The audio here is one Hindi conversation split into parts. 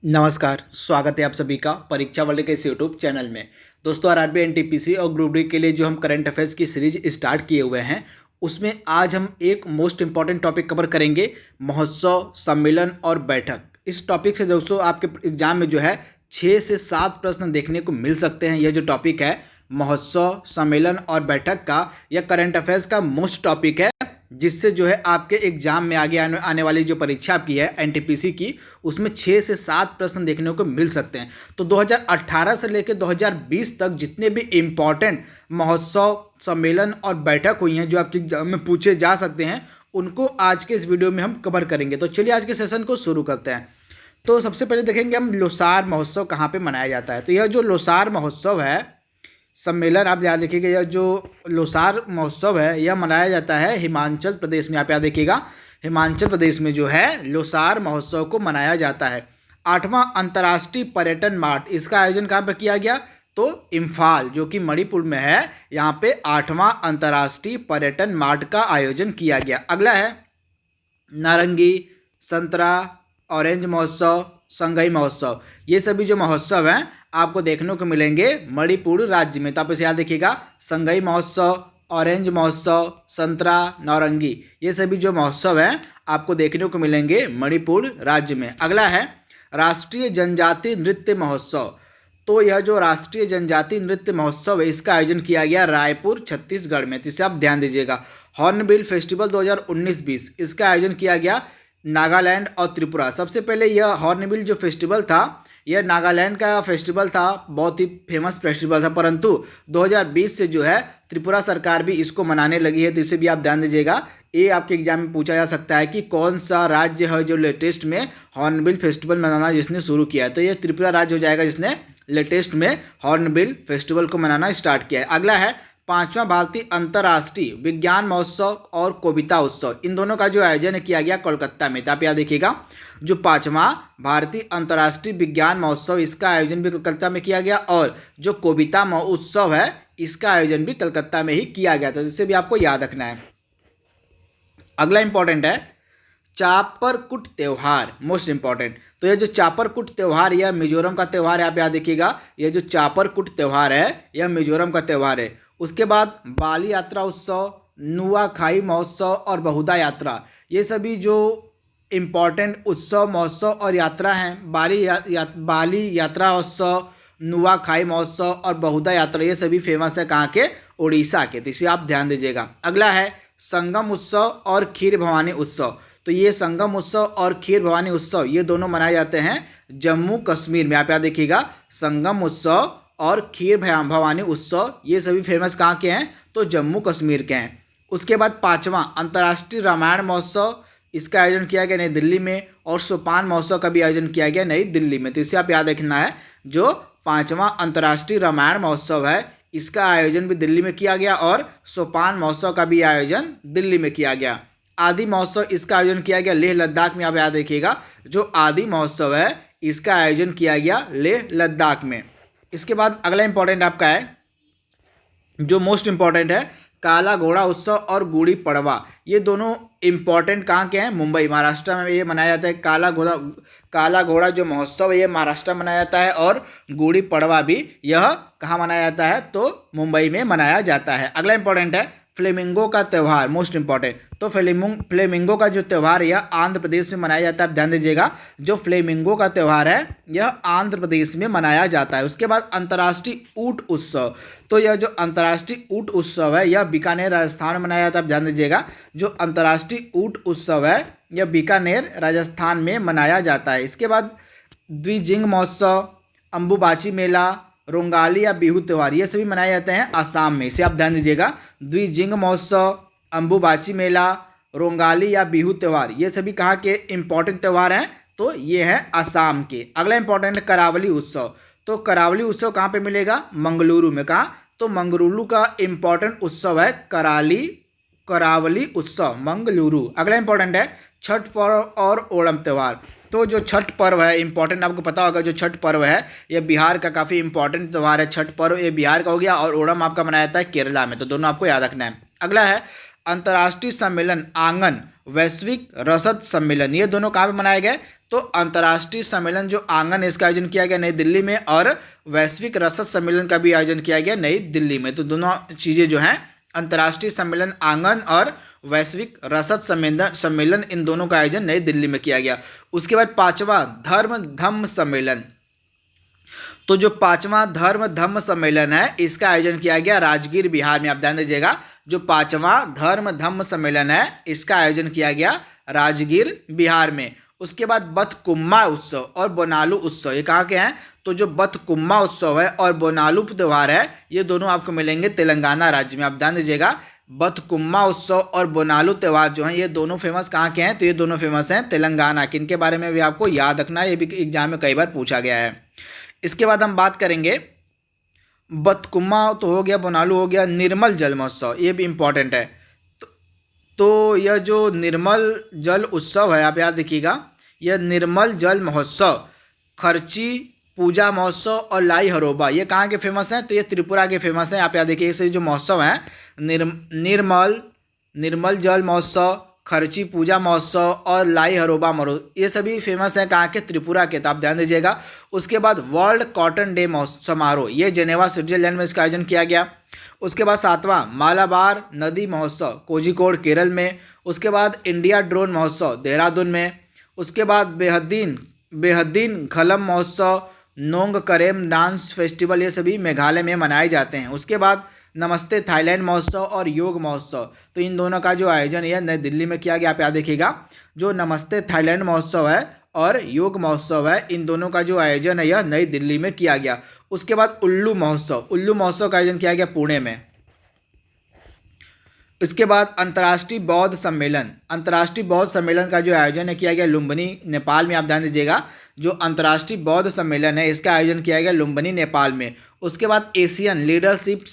नमस्कार, स्वागत है आप सभी का परीक्षा वर्ल्ड के इस यूट्यूब चैनल में। दोस्तों, आरआरबी एनटीपीसी और ग्रुप डी के लिए जो हम करंट अफेयर्स की सीरीज स्टार्ट किए हुए हैं, उसमें आज हम एक मोस्ट इंपॉर्टेंट टॉपिक कवर करेंगे, महोत्सव, सम्मेलन और बैठक। इस टॉपिक से दोस्तों आपके एग्जाम में जो है 6 से 7 प्रश्न देखने को मिल सकते हैं। यह जो टॉपिक है महोत्सव, सम्मेलन और बैठक का, यह करंट अफेयर्स का मोस्ट टॉपिक है, जिससे जो है आपके एग्जाम में आगे आने वाली जो परीक्षा आपकी है एनटीपीसी की, उसमें 6 से 7 प्रश्न देखने को मिल सकते हैं। तो 2018 से लेकर 2020 तक जितने भी इम्पॉर्टेंट महोत्सव, सम्मेलन और बैठक हुई हैं जो आपके एग्जाम में पूछे जा सकते हैं, उनको आज के इस वीडियो में हम कवर करेंगे। तो चलिए आज के सेशन को शुरू करते हैं। तो सबसे पहले देखेंगे हम लोसार महोत्सव कहाँ पर मनाया जाता है। तो यह जो लोसार महोत्सव है, सम्मेलन, आप याद रखिएगा, यह जो लोसार महोत्सव है यह मनाया जाता है हिमाचल प्रदेश में। आप याद रखिएगा, हिमाचल प्रदेश में जो है लोसार महोत्सव को मनाया जाता है। 8वां अंतर्राष्ट्रीय पर्यटन मार्ट, इसका आयोजन कहाँ पर किया गया? तो इम्फाल, जो कि मणिपुर में है, यहाँ पे 8वां अंतर्राष्ट्रीय पर्यटन मार्ट का आयोजन किया गया। अगला है नारंगी, संतरा, ऑरेंज महोत्सव, संगई महोत्सव। ये सभी जो महोत्सव हैं आपको देखने को मिलेंगे मणिपुर राज्य में। तो आप इसे याद रखिएगा, संगई महोत्सव, ऑरेंज महोत्सव, संतरा, नारंगी, ये सभी जो महोत्सव हैं आपको देखने को मिलेंगे मणिपुर राज्य में। अगला है राष्ट्रीय जनजातीय नृत्य महोत्सव। तो यह जो राष्ट्रीय जनजातीय नृत्य महोत्सव है, इसका आयोजन किया गया रायपुर, छत्तीसगढ़ में। तो इसे आप ध्यान दीजिएगा। हॉर्नबिल फेस्टिवल 2019-20, इसका आयोजन किया गया नागालैंड और त्रिपुरा। सबसे पहले यह हॉर्नबिल जो फेस्टिवल था, यह नागालैंड का फेस्टिवल था, बहुत ही फेमस फेस्टिवल था, परंतु 2020 से जो है त्रिपुरा सरकार भी इसको मनाने लगी है। तो इसे भी आप ध्यान दीजिएगा। ये आपके एग्जाम में पूछा जा सकता है कि कौन सा राज्य है जो लेटेस्ट में हॉर्नबिल फेस्टिवल मनाना जिसने शुरू किया है। तो ये त्रिपुरा राज्य हो जाएगा जिसने लेटेस्ट में हॉर्नबिल फेस्टिवल को मनाना स्टार्ट किया है। अगला है 5वां भारतीय अंतर्राष्ट्रीय विज्ञान महोत्सव और कविता उत्सव। इन दोनों का जो आयोजन किया गया कोलकाता में। तो आप याद देखिएगा, जो 5वां भारतीय अंतर्राष्ट्रीय विज्ञान महोत्सव, इसका आयोजन भी कलकत्ता में किया गया, और जो कविता महोत्सव है इसका आयोजन भी कलकत्ता में ही किया गया था। इसे भी आपको याद रखना है। अगला इंपॉर्टेंट है चापरकुट त्यौहार, मोस्ट इंपॉर्टेंट। तो यह जो चापरकुट त्यौहार, यह मिजोरम का त्यौहार है। आप याद देखिएगा, यह जो चापरकुट त्यौहार है यह मिजोरम का त्यौहार है। उसके बाद बाली यात्रा उत्सव, नुआखाई महोत्सव और बहुदा यात्रा, ये सभी जो इम्पॉर्टेंट उत्सव, महोत्सव और यात्रा हैं, बाली यात्रा उत्सव, नुआखाई महोत्सव और बहुदा यात्रा, ये सभी फेमस है कहाँ के? उड़ीसा के। तो इसे आप ध्यान दीजिएगा। अगला है संगम उत्सव और खीर भवानी उत्सव। तो ये संगम उत्सव और खीर भवानी उत्सव, ये दोनों मनाए जाते हैं जम्मू कश्मीर में। आप याद देखिएगा, संगम उत्सव और खीर भवानी उत्सव, ये सभी फेमस कहाँ के हैं? तो जम्मू कश्मीर के हैं। उसके बाद 5वां अंतर्राष्ट्रीय रामायण महोत्सव, इसका आयोजन किया गया नई दिल्ली में, और सोपान महोत्सव का भी आयोजन किया गया नई दिल्ली में। तो इसे आप याद रखना है, जो 5वां अंतर्राष्ट्रीय रामायण महोत्सव है इसका आयोजन भी दिल्ली में किया गया, और सोपान महोत्सव का भी आयोजन दिल्ली में किया गया। आदि महोत्सव, इसका आयोजन किया गया लेह लद्दाख में। आप याद रखिएगा, जो आदि महोत्सव है इसका आयोजन किया गया लेह लद्दाख में। इसके बाद अगला इंपॉर्टेंट आपका है, जो मोस्ट इंपॉर्टेंट है, काला घोड़ा उत्सव और गुड़ी पड़वा। ये दोनों इंपॉर्टेंट कहाँ के हैं? मुंबई, महाराष्ट्र में ये मनाया जाता है। काला घोड़ा जो महोत्सव है ये महाराष्ट्र में मनाया जाता है, और गुड़ी पड़वा भी यह कहाँ मनाया जाता है? तो मुंबई में मनाया जाता है। अगला इंपॉर्टेंट है फ्लेमिंगो का त्यौहार, मोस्ट इंपॉर्टेंट। तो फ्लेमिंगो का जो त्यौहार यह आंध्र प्रदेश में मनाया जाता है। आप ध्यान दीजिएगा, जो फ्लेमिंगो का त्यौहार है यह आंध्र प्रदेश में मनाया जाता है। उसके बाद अंतर्राष्ट्रीय ऊंट उत्सव। तो यह जो अंतर्राष्ट्रीय ऊंट उत्सव है यह बीकानेर राजस्थान में मनाया जाता है। आप ध्यान दीजिएगा, जो अंतर्राष्ट्रीय ऊंट उत्सव है यह बीकानेर राजस्थान में मनाया जाता है। इसके बाद द्विजिंग महोत्सव, अंबुबाची मेला, रोंगाली या बिहू त्यौहार, ये सभी मनाए जाते हैं आसाम में। इसे आप ध्यान दीजिएगा, द्विजिंग महोत्सव, अंबुबाची मेला, रोंगाली या बिहू त्यौहार, ये सभी कहाँ के इंपॉर्टेंट त्यौहार हैं? तो ये हैं आसाम के। अगला इंपॉर्टेंट करावली उत्सव। तो करावली उत्सव कहाँ पे मिलेगा? मंगलुरु में। कहाँ? तो मंगलुरु का इंपॉर्टेंट उत्सव है करावली उत्सव, मंगलुरु। अगला इंपॉर्टेंट है छठ पर्व और ओणम त्यौहार। तो जो छठ पर्व है इंपॉर्टेंट, आपको पता होगा, जो छठ पर्व है ये बिहार का काफ़ी इंपॉर्टेंट त्यौहार है। छठ पर्व ये बिहार का हो गया, और ओणम आपका मनाया जाता है केरला में। तो दोनों आपको याद रखना है। अगला है अंतर्राष्ट्रीय सम्मेलन आंगन वैश्विक रसद सम्मेलन, ये दोनों कहाँ पे मनाए गए? तो अंतर्राष्ट्रीय सम्मेलन जो आंगन, इसका आयोजन किया गया नई दिल्ली में, और वैश्विक रसद सम्मेलन का भी आयोजन किया गया नई दिल्ली में। तो दोनों चीज़ें जो हैं, अंतर्राष्ट्रीय सम्मेलन आंगन और वैश्विक रसद सम्मेलन, इन दोनों का आयोजन नई दिल्ली में किया गया। उसके बाद 5वां धर्म धम्म सम्मेलन, तो जो 5वां धर्म धम्म सम्मेलन है, इसका आयोजन किया गया राजगीर बिहार में। आप ध्यान दीजिएगा, जो 5वां धर्म धम्म सम्मेलन है, इसका आयोजन किया गया राजगीर बिहार में। उसके बाद बथकुम्मा उत्सव और बोनालू उत्सव, ये कहाँ के हैं? तो जो बथकुम्मा उत्सव है और बोनालू त्यौहार है, ये दोनों आपको मिलेंगे तेलंगाना राज्य में। आप ध्यान दीजिएगा, बथकुम्मा उत्सव और बोनालू त्यौहार जो हैं, ये दोनों फेमस कहाँ के हैं? तो ये दोनों फेमस हैं तेलंगाना के। इनके बारे में भी आपको याद रखना है, ये भी एग्जाम में कई बार पूछा गया है। इसके बाद हम बात करेंगे, बथकुम्मा तो हो गया, बोनालू हो गया, निर्मल जल महोत्सव, ये भी इम्पॉर्टेंट है। तो यह जो निर्मल जल उत्सव है, आप याद देखिएगा, यह निर्मल जल महोत्सव, खर्ची पूजा महोत्सव और लाई हरोबा, ये कहाँ के फेमस हैं? तो ये त्रिपुरा के फेमस हैं। आप याद देखिए, इसे जो महोत्सव हैं, निर्मल जल महोत्सव, खर्ची पूजा महोत्सव और लाई हरोबा महोत्सव, ये सभी फेमस हैं कहाँ के? त्रिपुरा के। तो आप ध्यान दीजिएगा। उसके बाद वर्ल्ड कॉटन डे समारोह, ये जेनेवा स्विट्जरलैंड में इसका आयोजन किया गया। उसके बाद 7वां मालाबार नदी महोत्सव, कोझिकोड केरल में। उसके बाद इंडिया ड्रोन महोत्सव, देहरादून में। उसके बाद बेहद्दीन खलम महोत्सव, नोंग करेम डांस फेस्टिवल, ये सभी मेघालय में मनाए जाते हैं। उसके बाद नमस्ते थाईलैंड महोत्सव और योग महोत्सव, तो इन दोनों का जो आयोजन है नई दिल्ली में किया गया। आप याद देखिएगा, जो नमस्ते थाईलैंड महोत्सव है और योग महोत्सव है, इन दोनों का जो आयोजन है यह नई दिल्ली में किया गया। उसके बाद उल्लू महोत्सव का आयोजन किया गया पुणे में। इसके बाद अंतर्राष्ट्रीय बौद्ध सम्मेलन का जो आयोजन है किया गया लुम्बिनी नेपाल में। आप ध्यान दीजिएगा, जो अंतर्राष्ट्रीय बौद्ध सम्मेलन है, इसका आयोजन किया गया लुम्बिनी नेपाल में। उसके बाद एशियन लीडरशिप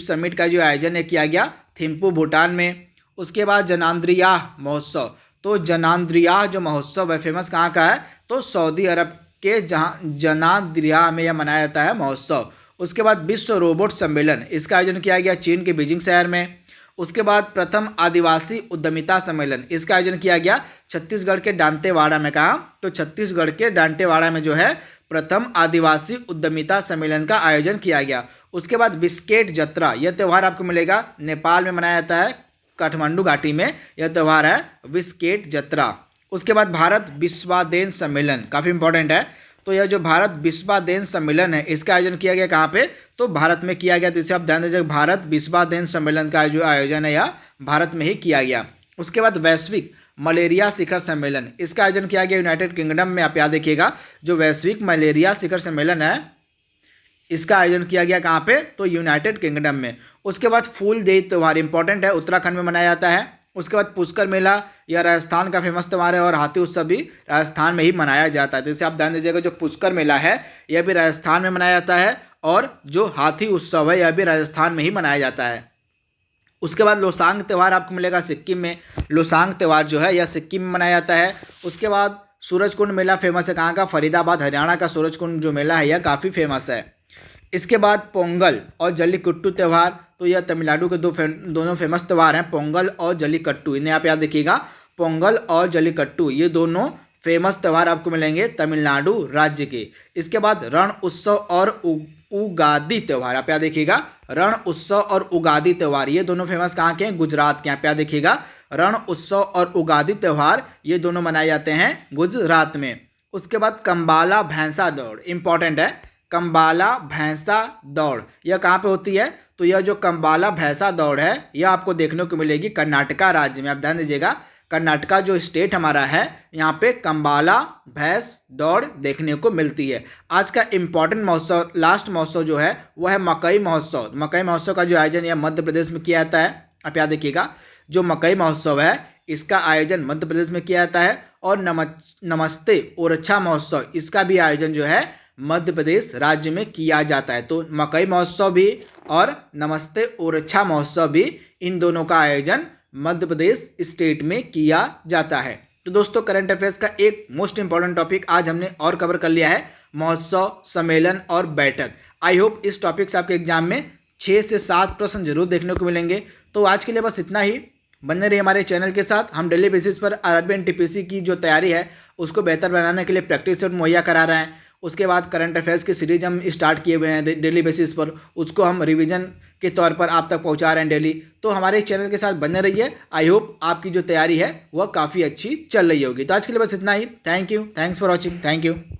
समिट का जो आयोजन है किया गया थिम्पू भूटान में। उसके बाद जनांद्रियाह महोत्सव, तो जनांद्रियाह जो महोत्सव है फेमस कहाँ का है? तो सऊदी अरब के जहाँ जनांद्रियाह में यह मनाया जाता है महोत्सव। उसके बाद विश्व रोबोट सम्मेलन, इसका आयोजन किया गया चीन के बीजिंग शहर में। उसके बाद प्रथम आदिवासी उद्यमिता सम्मेलन, इसका आयोजन किया गया छत्तीसगढ़ के दांतेवाड़ा में। कहाँ? तो छत्तीसगढ़ के दांतेवाड़ा में जो है प्रथम आदिवासी उद्यमिता सम्मेलन का आयोजन किया गया। उसके बाद बिस्केट जत्रा, यह त्यौहार आपको मिलेगा नेपाल में मनाया जाता है, काठमांडू घाटी में यह त्यौहार है बिस्केट जत्रा। उसके बाद भारत विश्वादेन सम्मेलन, काफ़ी इंपॉर्टेंट है। तो यह जो भारत विश्वादेन सम्मेलन है, इसका आयोजन किया गया कहाँ पे? तो भारत में किया गया। तो इसे आप ध्यान दीजिएगा, भारत विश्वादेन सम्मेलन का जो आयोजन है यह भारत में ही किया गया। उसके बाद वैश्विक मलेरिया शिखर सम्मेलन, इसका आयोजन किया गया यूनाइटेड किंगडम में। आप याद देखिएगा, जो वैश्विक मलेरिया शिखर सम्मेलन है, इसका आयोजन किया गया कहाँ पे? तो यूनाइटेड किंगडम में। उसके बाद फूलदेई त्यौहार इंपॉर्टेंट है, उत्तराखंड में मनाया जाता है। उसके बाद पुष्कर मेला, यह राजस्थान का फेमस त्यौहार है और हाथी उत्सव भी राजस्थान में ही मनाया जाता है। जैसे आप ध्यान दीजिएगा, जो पुष्कर मेला है यह भी राजस्थान में मनाया जाता है और जो हाथी उत्सव है यह भी राजस्थान में ही मनाया जाता है। उसके बाद लोसांग त्यौहार आपको मिलेगा सिक्किम में। लोसांग त्यौहार जो है यह सिक्किम में मनाया जाता है। उसके बाद सूरजकुंड मेला फेमस है कहाँ का? फरीदाबाद हरियाणा का सूरजकुंड जो मेला है यह काफ़ी फेमस है। इसके बाद पोंगल और जल्लीकट्टू त्यौहार, तो यह तमिलनाडु के दोनों फेमस त्यौहार हैं, पोंगल और जल्लीकट्टू। इन्हें आप याद देखिएगा, पोंगल और जल्लीकट्टू ये दोनों फेमस त्यौहार आपको मिलेंगे तमिलनाडु राज्य के। इसके बाद रण उत्सव और उगादी त्यौहार, आप याद देखिएगा, रण उत्सव और उगादी त्यौहार ये दोनों फेमस कहाँ के हैं? गुजरात के। आप याद देखिएगा, रण उत्सव और उगादी त्यौहार ये दोनों मनाए जाते हैं गुजरात में। उसके बाद कंबाला भैंसा दौड़, इंपॉर्टेंट है, कंबाला भैंसा दौड़ यह कहाँ पे होती है? तो यह जो कंबाला भैंसा दौड़ है यह आपको देखने को मिलेगी कर्नाटका राज्य में। आप ध्यान दीजिएगा, कर्नाटका जो स्टेट हमारा है यहाँ पे कंबाला भैंस दौड़ देखने को मिलती है। आज का इम्पॉर्टेंट महोत्सव, लास्ट महोत्सव जो है वह है मकई महोत्सव। मकई महोत्सव का जो आयोजन यह मध्य प्रदेश में किया जाता है। आप याद देखिएगा, जो मकई महोत्सव है इसका आयोजन मध्य प्रदेश में किया जाता है। और नमस्ते ओरछा महोत्सव, इसका भी आयोजन जो है मध्य प्रदेश राज्य में किया जाता है। तो मकई महोत्सव भी और नमस्ते ओरछा महोत्सव भी, इन दोनों का आयोजन मध्य प्रदेश स्टेट में किया जाता है। तो दोस्तों, करंट अफेयर्स का एक मोस्ट इंपॉर्टेंट टॉपिक आज हमने और कवर कर लिया है, महोत्सव, सम्मेलन और बैठक। आई होप इस टॉपिक से आपके एग्जाम में 6 से 7 प्रश्न जरूर देखने को मिलेंगे। तो आज के लिए बस इतना ही। बने रहिए हमारे चैनल के साथ। हम डेली बेसिस पर आरआरबी एनटीपीसी की जो तैयारी है उसको बेहतर बनाने के लिए प्रैक्टिस सेट मुहैया करा रहे हैं। उसके बाद करंट अफेयर्स की सीरीज हम स्टार्ट किए हुए हैं डेली बेसिस पर, उसको हम रिवीजन के तौर पर आप तक पहुंचा रहे हैं डेली। तो हमारे चैनल के साथ बने रहिए। आई होप आपकी जो तैयारी है वह काफ़ी अच्छी चल रही होगी। तो आज के लिए बस इतना ही। Thank you, thanks for watching, thank you.